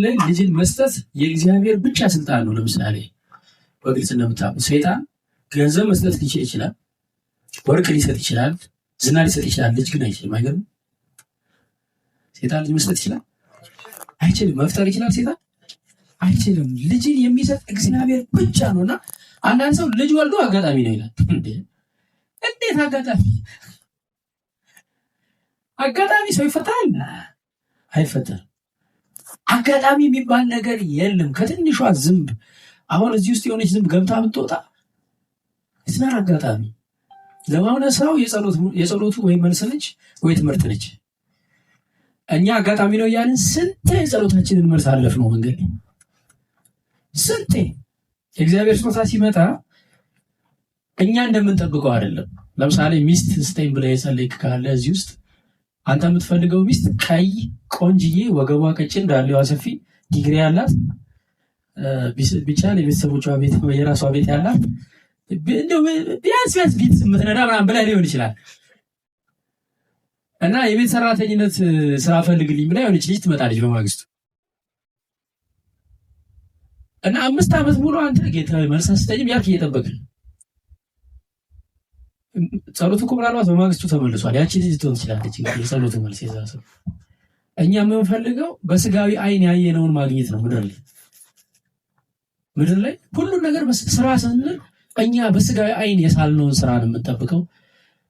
ላይ ልጅን መስጠት የእግዚአብሔር ብቻ ስልጣን ነው። ለምሳሌ በግልጽ እንደምታውቁት ሰይጣን ገንዘብ መስጠት ሊችል ይችላል፣ ወርቅ ሊሰጥ ይችላል፣ ዝና ሊሰጥ ይችላል። ልጅ ግን አይችልም። አይገርም? ሰይጣን ልጅ መስጠት ይችላል? አይችልም። መፍጠር ይችላል? ሰይጣን አይችልም። ልጅን የሚሰጥ እግዚአብሔር ብቻ ነውና አንዳንድ ሰው ልጅ ወልዶ አጋጣሚ ነው ይላል። እንዴት አጋጣሚ? አጋጣሚ ሰው ይፈጠራል? አይፈጠርም። አጋጣሚ የሚባል ነገር የለም። ከትንሿ ዝንብ አሁን እዚህ ውስጥ የሆነች ዝንብ ገብታ ብትወጣ እስናር አጋጣሚ ለማውነ ሰው የጸሎቱ ወይ መልስ ነች ወይ ትምህርት ነች። እኛ አጋጣሚ ነው እያልን ስንቴ የጸሎታችንን መልስ አለፍ ነው መንገድ ስንቴ። የእግዚአብሔር ስጦታ ሲመጣ እኛ እንደምንጠብቀው አይደለም። ለምሳሌ ሚስት ስጠኝ ብለህ የጸለይክ ካለ እዚህ ውስጥ አንተ የምትፈልገው ሚስት ቀይ፣ ቆንጅዬ፣ ወገቧ ቀጭን፣ ዳሌዋ ሰፊ፣ ዲግሪ ያላት ብቻ የቤተሰቦቿ ቤት የራሷ ቤት ያላት ቢያንስ ቤት የምትነዳ ምናምን ብላ ሊሆን ይችላል። እና የቤት ሰራተኝነት ስራ ፈልግልኝ ብላ የሆነች ልጅ ትመጣለች በማግስቱ እና 5 ዓመት ሙሉ አንተ ጌታ መልስ ስጠኝ ያልክ እየጠበቅን ጸሎቱ እኮ ምናልባት በማግስቱ ተመልሷል። ያቺ ልጅ ትሆን ትችላለች እንግዲህ የጸሎቱ መልስ የዛ ሰው። እኛ የምንፈልገው በስጋዊ አይን ያየነውን ማግኘት ነው። ምድር ላይ ሁሉን ነገር ስራ ስንል እኛ በስጋዊ አይን የሳልነውን ስራ ነው የምንጠብቀው።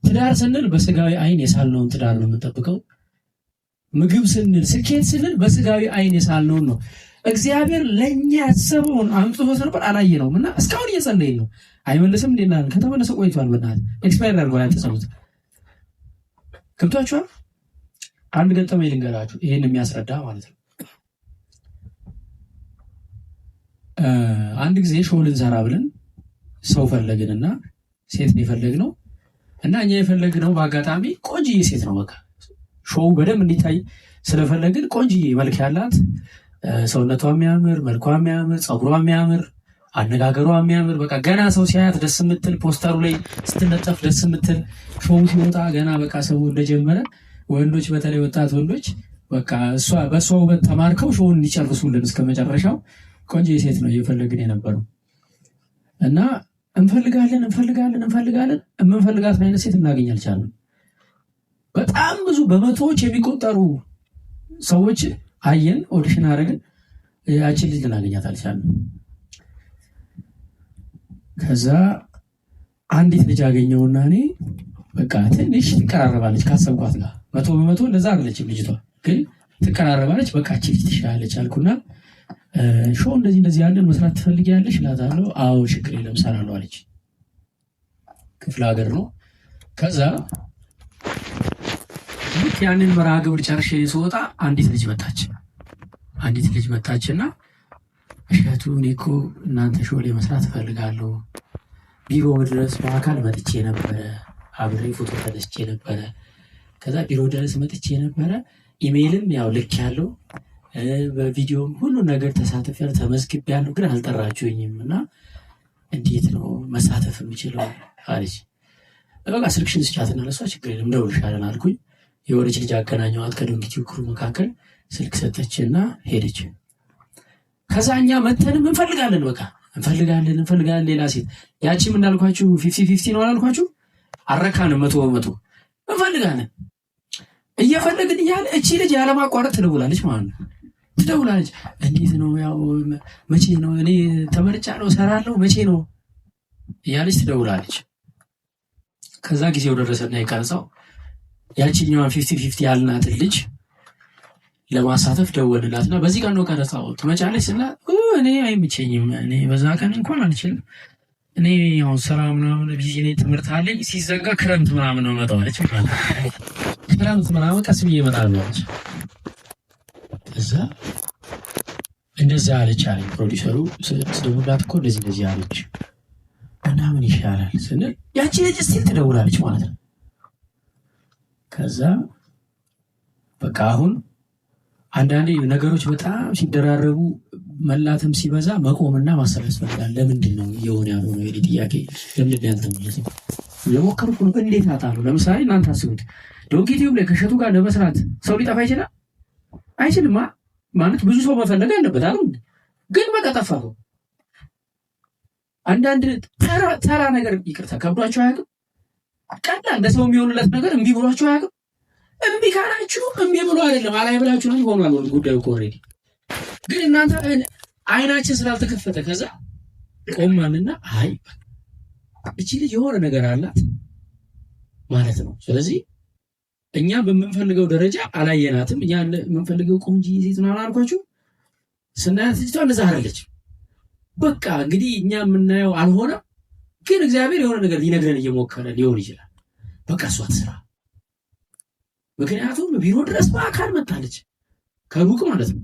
ትዳር ስንል በስጋዊ አይን የሳልነውን ትዳር ነው የምንጠብቀው። ምግብ ስንል፣ ስኬት ስንል በስጋዊ አይን የሳልነውን ነው። እግዚአብሔር ለኛ ያሰበውን አምጥቶት ነበር አላየነውም እና እስካሁን እየጸለይን ነው። አይመለስም እንዴና ከተመለሰ ቆይቷል። በእናትህ ኤክስፓየር አድርጓል ያልተጸሉት። ገብቷችኋል? አንድ ገጠመኝ ልንገራችሁ ይሄን የሚያስረዳ ማለት ነው። አንድ ጊዜ ሾው ልንሰራ ብለን ሰው ፈለግንና ሴት ነው የፈለግነው እና እኛ የፈለግነው በአጋጣሚ ቆንጅዬ ሴት ነው። በቃ ሾው በደንብ እንዲታይ ስለፈለግን ቆንጅዬ መልክ ያላት፣ ሰውነቷ የሚያምር፣ መልኳ የሚያምር፣ ፀጉሯ የሚያምር፣ አነጋገሯ የሚያምር፣ በቃ ገና ሰው ሲያያት ደስ የምትል፣ ፖስተሩ ላይ ስትነጠፍ ደስ የምትል፣ ሾው ሲወጣ ገና በቃ ሰው እንደጀመረ ወንዶች፣ በተለይ ወጣት ወንዶች በቃ በእሷ ውበት ተማርከው ሾውን እንዲጨርሱልን እስከ መጨረሻው ቆንጆ ሴት ነው እየፈለግን የነበረው እና እንፈልጋለን የምንፈልጋትን አይነት ሴት እናገኝ አልቻልንም። በጣም ብዙ በመቶዎች የሚቆጠሩ ሰዎች አየን፣ ኦዲሽን አደረግን፣ ያችን ልጅ ልናገኛት አልቻልንም። ከዛ አንዲት ልጅ አገኘውና እኔ በቃ ትንሽ ትቀራረባለች ካሰብኳት ጋር 100% እንደዛ አይደለችም ልጅቷ፣ ግን ትቀራረባለች። በቃ እቺ ልጅ ትሻላለች አልኩና ሾው እንደዚህ ያለን መስራት ትፈልጊያለሽ እላታለሁ። አዎ ችግር የለም እሰራለሁ አለች። ክፍለ ሀገር ነው። ከዛ ልክ ያንን መርሃ ግብር ጨርሼ ስወጣ አንዲት ልጅ መጣችና እሸቱ እኔ እኮ እናንተ ሾው ላይ መስራት እፈልጋለሁ፣ ቢሮ ድረስ በአካል መጥቼ ነበረ፣ አብሬ ፎቶ ተነስቼ ነበረ። ከዛ ቢሮ ድረስ መጥቼ ነበረ፣ ኢሜይልም ያው ልክ ያለው በቪዲዮም ሁሉ ነገር ተሳትፌያለሁ፣ ተመዝግቤያለሁ፣ ግን አልጠራችሁኝም እና እንዴት ነው መሳተፍ የምችለው አለች። በቃ ስልክሽን ስጫትና ለሷ ችግር የለም እንደውልሻለን አልኩኝ። የወረች ልጅ አገናኘኋት ከዶንኪቲው ክሩ መካከል፣ ስልክ ሰጠችና ሄደች። ከዛ እኛ መተንም እንፈልጋለን ሌላ ሴት። ያቺም እንዳልኳችሁ 50-50 ነው አላልኳችሁ? አረካንም 100% እንፈልጋለን። እየፈለግን እያለ እቺ ልጅ ያለማቋረጥ ትደውላለች ማለት ነው። እንዴት ነው ያው መቼ ነው እኔ ተመርጫለሁ እሰራለሁ መቼ ነው እያለች ትደውላለች። ከዛ ጊዜው ደረሰና የቀረጸው ያቺኛዋን 50-50 ያልናትን ልጅ ለማሳተፍ ደወልላትና በዚህ ቀን ነው ቀረጻው ትመጫለች ስላት እኔ አይመቸኝም፣ እኔ በዛ ቀን እንኳን አልችልም፣ እኔ ያው ስራ ምናምን ቢዚ ነኝ፣ ትምህርት አለኝ፣ ሲዘጋ ክረምት ምናምን ነው መጣዋለች ማለት ነው። ክረምት ምናምን ቀስ ብዬ እመጣለሁ አለች። እዛ እንደዛ አለች አለኝ ፕሮዲሰሩ። ስደውልላት እኮ እንደዚህ አለች እና ምን ይሻላል ስንል ያቺ ልጅ ስቲል ትደውላለች ማለት ነው። ከዛ በቃ አሁን አንዳንዴ ነገሮች በጣም ሲደራረቡ መላተም ሲበዛ መቆምና ማሰብ ያስፈልጋል። ለምንድን ነው እየሆነ ያልሆነው? የኔ ጥያቄ ለምንድን ያልተመለሰው? የሞከርኩ ነው። እንዴት አጣለሁ? ለምሳሌ እናንተ አስቡት፣ ዶንኪቲዩብ ላይ ከእሸቱ ጋር ለመስራት ሰው ሊጠፋ ይችላል? አይችልማ። ማለት ብዙ ሰው መፈለግ አለበት አይደል? ግን በቃ ጠፋሁ። አንዳንድ ተራ ነገር ይቅርታ ከብዷቸው አያውቅም። ቀላል ለሰው የሚሆንለት ነገር እምቢ ብሏቸው አያውቅም። እምቢ ካላችሁ እምቢ ብሎ አይደለም አላይ ብላችሁ ነው ሆኗል ጉዳዩ እኮ ኦልሬዲ። ግን እናንተ አይናችን ስላልተከፈተ ከዛ ቆማንና አይ እቺ ልጅ የሆነ ነገር አላት ማለት ነው። ስለዚህ እኛ በምንፈልገው ደረጃ አላየናትም። እኛ የምንፈልገው ቆንጆ ሴት ነው አልኳችሁ። ስናያት ልጅቷ እንደዛ አይደለች። በቃ እንግዲህ እኛ የምናየው አልሆነም። ግን እግዚአብሔር የሆነ ነገር ሊነግረን እየሞከረ ሊሆን ይችላል። በቃ እሷ ትስራ። ምክንያቱም ቢሮ ድረስ በአካል መጣለች ከሩቅ ማለት ነው።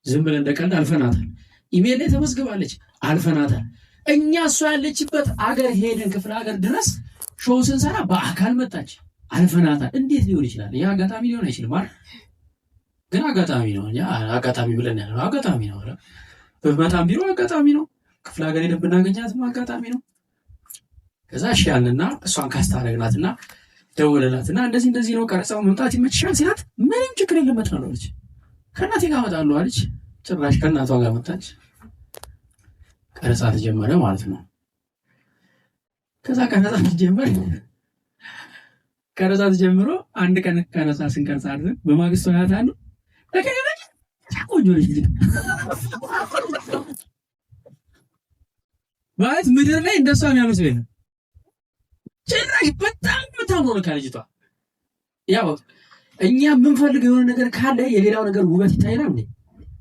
ዝም ብለን እንደቀልድ አልፈናታል። ኢሜል ላይ ተመዝግባለች አልፈናታል። እኛ እሷ ያለችበት አገር ሄደን ክፍለ ሀገር ድረስ ሾው ስንሰራ በአካል መጣች አልፈናታል። እንዴት ሊሆን ይችላል? ይህ አጋጣሚ ሊሆን አይችልም አይደል? ግን አጋጣሚ ነው። አጋጣሚ ብለን ያለው አጋጣሚ ነው። በመጣም ቢሮ አጋጣሚ ነው። ክፍለ ሀገር ሄደን ብናገኛትም አጋጣሚ ነው። ከዛ እሺ ያልንና እሷን ካስታረግናትና ደወለላትና እንደዚህ ነው ቀረጻው መምጣት ይመችሻል ሲላት ምንም ችግር የለም እመጣለሁ አለች። ከእናቴ ጋር እመጣለሁ አለች። ጭራሽ ከእናቷ ጋር መጣች። ቀረጻ ተጀመረ ማለት ነው። ከዛ ቀረጻ ተጀምሮ አንድ ቀን ቀረጻ ስንቀርጻ አይደል በማግስቱ ያታሉ ለከለከለ ቆንጆ ልጅ ማለት ምድር ላይ እንደሷ የሚያመስል የለም። ጭራሽ በጣም ነው ልጅቷ። ያው እኛ የምንፈልገው የሆነ ነገር ካለ የሌላው ነገር ውበት ይታየናል እንዴ?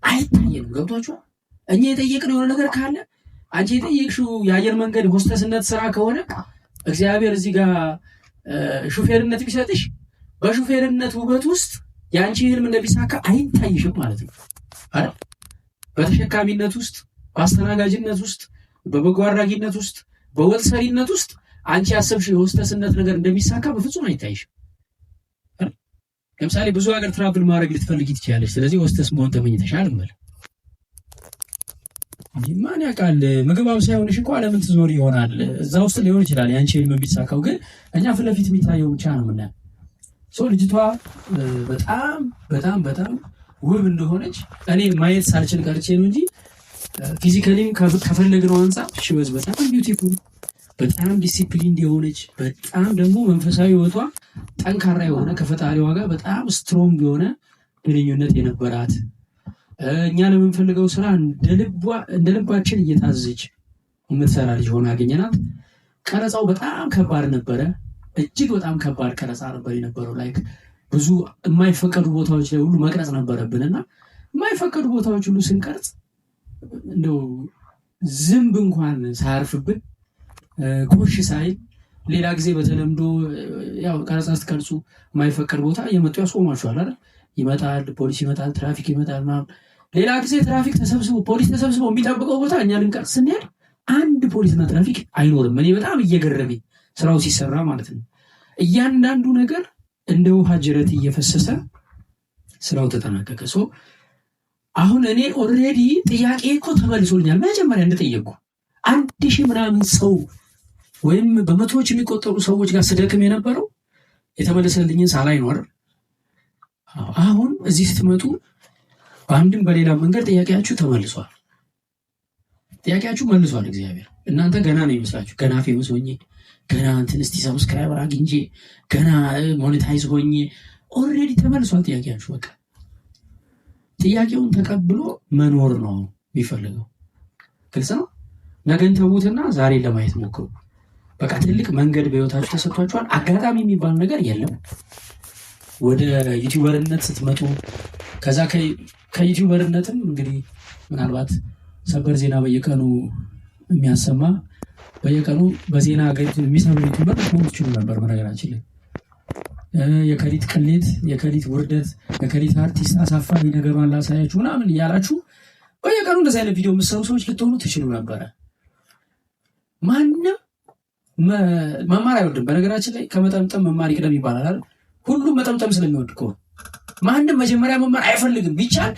አይታየንም። ገብቷችኋል? እኛ የጠየቅነው የሆነ ነገር ካለ አንቺ የጠየቅሽው የአየር መንገድ ሆስተስነት ስራ ከሆነ እግዚአብሔር እዚህ ጋር ሹፌርነት ቢሰጥሽ በሹፌርነት ውበት ውስጥ የአንቺ ህልም እንደሚሳካ አይታይሽም ማለት ነው አይደል? በተሸካሚነት ውስጥ፣ በአስተናጋጅነት ውስጥ፣ በበጎ አድራጊነት ውስጥ፣ በወጥ ሰሪነት ውስጥ አንቺ ያሰብሽው የሆስተስነት ነገር እንደሚሳካ በፍጹም አይታይሽም። ለምሳሌ ብዙ ሀገር ትራቭል ማድረግ ልትፈልጊ ትችላለሽ። ስለዚህ ሆስተስ መሆን ተመኝተሻል እንበል። ማን ያውቃል? ምግብ አብሳይ ሆነሽ እኮ ዓለምን ትዞሪ ይሆናል። እዛ ውስጥ ሊሆን ይችላል የአንቺ ህልም የሚሳካው። ግን እኛ ፊት ለፊት የሚታየው ብቻ ነው የምናየው። ልጅቷ በጣም በጣም በጣም ውብ እንደሆነች እኔ ማየት ሳልችል ቀርቼ ነው እንጂ ፊዚካሊም ከፈለግነው አንጻር ሽበዝ በጣም ቢዩቲፉል፣ በጣም ዲሲፕሊን የሆነች በጣም ደግሞ መንፈሳዊ ህይወቷ ጠንካራ የሆነ ከፈጣሪዋ ጋር በጣም ስትሮንግ የሆነ ግንኙነት የነበራት እኛ ለምንፈልገው ስራ እንደ ልባችን እየታዘች የምትሰራ ልጅ ሆና አገኘናት። ቀረጻው በጣም ከባድ ነበረ። እጅግ በጣም ከባድ ቀረጻ ነበር የነበረው። ላይክ ብዙ የማይፈቀዱ ቦታዎች ላይ ሁሉ መቅረጽ ነበረብንና የማይፈቀዱ ቦታዎች ሁሉ ስንቀርጽ እንደው ዝንብ እንኳን ሳያርፍብን ኮሽ ሳይል ሌላ ጊዜ በተለምዶ ያው ቀረጻ ስትቀርጹ የማይፈቀድ ቦታ እየመጡ ያስቆማችኋል አይደል? ይመጣል ፖሊስ ይመጣል፣ ትራፊክ ይመጣል ምናምን። ሌላ ጊዜ ትራፊክ ተሰብስቦ ፖሊስ ተሰብስቦ የሚጠብቀው ቦታ እኛ ልንቀርጽ ስንሄድ አንድ ፖሊስና ትራፊክ አይኖርም። እኔ በጣም እየገረመኝ ስራው ሲሰራ ማለት ነው። እያንዳንዱ ነገር እንደ ውሃ ጅረት እየፈሰሰ ስራው ተጠናቀቀ። አሁን እኔ ኦልሬዲ ጥያቄ እኮ ተመልሶልኛል። መጀመሪያ እንደጠየቅኩ 1000 ምናምን ሰው ወይም በመቶዎች የሚቆጠሩ ሰዎች ጋር ስደክም የነበረው የተመለሰልኝን ሳላይ ነው አይደል? አሁን እዚህ ስትመጡ በአንድም በሌላ መንገድ ጥያቄያችሁ ተመልሷል። ጥያቄያችሁ መልሷል እግዚአብሔር። እናንተ ገና ነው ይመስላችሁ። ገና ፌመስ ሆኜ ገና እንትን እስቲ ሰብስክራይበር አግኝቼ ገና ሞኔታይዝ ሆኜ ኦልሬዲ ተመልሷል ጥያቄያችሁ። በቃ ጥያቄውን ተቀብሎ መኖር ነው የሚፈልገው። ግልጽ ነው። ነገን ተዉትና ዛሬን ለማየት ሞክሩ። በቃ ትልቅ መንገድ በህይወታችሁ ተሰጥቷችኋል። አጋጣሚ የሚባል ነገር የለም። ወደ ዩቲዩበርነት ስትመጡ ከዛ ከዩቲዩበርነትም እንግዲህ ምናልባት ሰበር ዜና በየቀኑ የሚያሰማ በየቀኑ በዜና አገሪቱን የሚሰሩ ዩቲዩበር መሆን ትችሉ ነበር። በነገራችን ላይ የከሊት ቅሌት፣ የከሊት ውርደት፣ የከሊት አርቲስት አሳፋሪ ነገሯን ላሳያችሁ ምናምን እያላችሁ በየቀኑ እንደዚህ አይነት ቪዲዮ የምትሰሩ ሰዎች ልትሆኑ ትችሉ ነበረ። ማንም መማር አይወድም። በነገራችን ላይ ከመጠምጠም መማር ይቅደም ይባላል አይደል? ሁሉም መጠምጠም ስለሚወድ እኮ ማንም መጀመሪያ መማር አይፈልግም። ቢቻል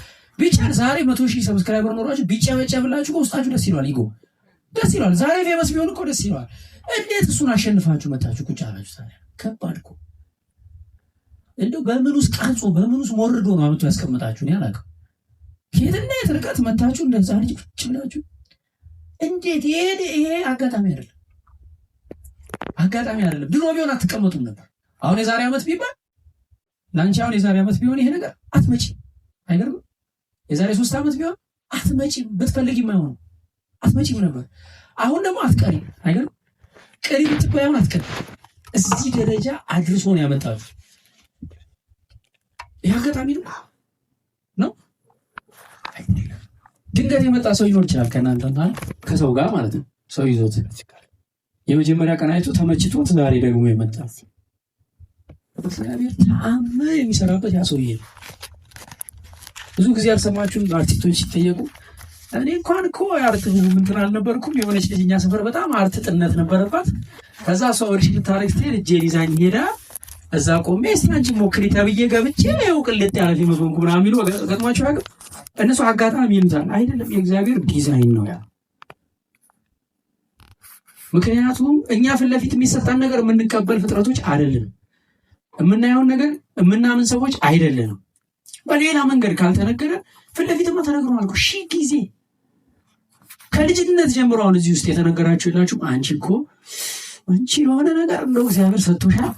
ዛሬ 100,000 ሰብስክራይበር ኖሯችሁ ቢጨበጨብላችሁ ውስጣችሁ ደስ ይሏል። ይጎ ደስ ይሏል። ዛሬ ፌመስ ቢሆን እኮ ደስ ይሏል። እንዴት እሱን አሸንፋችሁ መታችሁ ቁጭ አላችሁ? ታዲያ ከባድ እኮ እንደው በምን ውስጥ ቀርጾ በምን ውስጥ ሞርዶ ነው አመጡ ያስቀምጣችሁ? እኔ አላውቅም። ከየትና የት ርቀት መታችሁ እንደዛ ልጅ ቁጭ ብላችሁ እንዴት ይሄ አጋጣሚ አይደለም። ድሮ ቢሆን አትቀመጡም ነበር። አሁን የዛሬ ዓመት ቢባል ለአንቺ አሁን የዛሬ ዓመት ቢሆን ይሄ ነገር አትመጪም። አይገርምም? የዛሬ 3 ዓመት ቢሆን አትመጪም። ብትፈልጊም አይሆንም፣ አትመጪም ነበር። አሁን ደግሞ አትቀሪም። አይገርም? ቀሪ ብትባይ አሁን አትቀሪም። እዚህ ደረጃ አድርሶ ነው ያመጣችሁ። ይሄ አጋጣሚ ነው። ድንገት የመጣ ሰው ይኖር ይችላል ከእናንተና ከሰው ጋር ማለት ነው። ሰው ይዞት የመጀመሪያ ቀን አይቶ ተመችቶት ዛሬ ደግሞ የመጣ እግዚአብሔር ተአምር የሚሰራበት ያ ሰውዬ ነው። ብዙ ጊዜ ያልሰማችሁም አርቲስቶች ሲጠየቁ እኔ እንኳን እኮ አርት እንትን አልነበርኩም፣ የሆነች ልጅ እኛ ሰፈር በጣም አርት ጥነት ነበረባት። ከዛ ሰው እርሽ ልታረግ ስትሄድ እጄን ይዛኝ ሄዳ እዛ ቆሜ እስቲ አንቺ ሞክሪ ተብዬ ገብቼ ይኸው ቅልጥ ያለ ፊልም ሆንኩ ምናምን የሚሉ ገጥሟቸው ያውቃል? እነሱ አጋጣሚ ይሉታል። አይደለም፣ የእግዚአብሔር ዲዛይን ነው ያ። ምክንያቱም እኛ ፊት ለፊት የሚሰጣን ነገር የምንቀበል ፍጥረቶች አይደለም። የምናየውን ነገር የምናምን ሰዎች አይደለንም። በሌላ መንገድ ካልተነገረ ፊት ለፊትማ ተነግሯል እኮ ሺህ ጊዜ። ከልጅነት ጀምሮ አሁን እዚህ ውስጥ የተነገራችሁ የላችሁም? አንቺ የሆነ ነገር እንደው እግዚአብሔር ሰጥቶሻል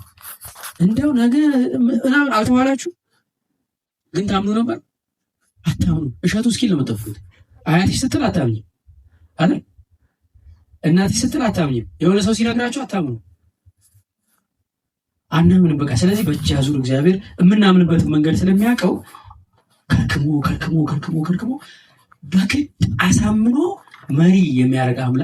እንደው ነገር ምናምን አልተባላችሁ? ግን ታምኑ ነበር? አታምኑ። እሸቱ እስኪ ለመጠፉት አያትሽ ስትል አታምኝም አይደል? እናትሽ ስትል አታምኝም። የሆነ ሰው ሲነግራችሁ አታምኑ። አናምንም በቃ። ስለዚህ በእጅ ያዙር እግዚአብሔር የምናምንበትን መንገድ ስለሚያውቀው ከርክሞ በግድ አሳምኖ መሪ የሚያደርግ አምላክ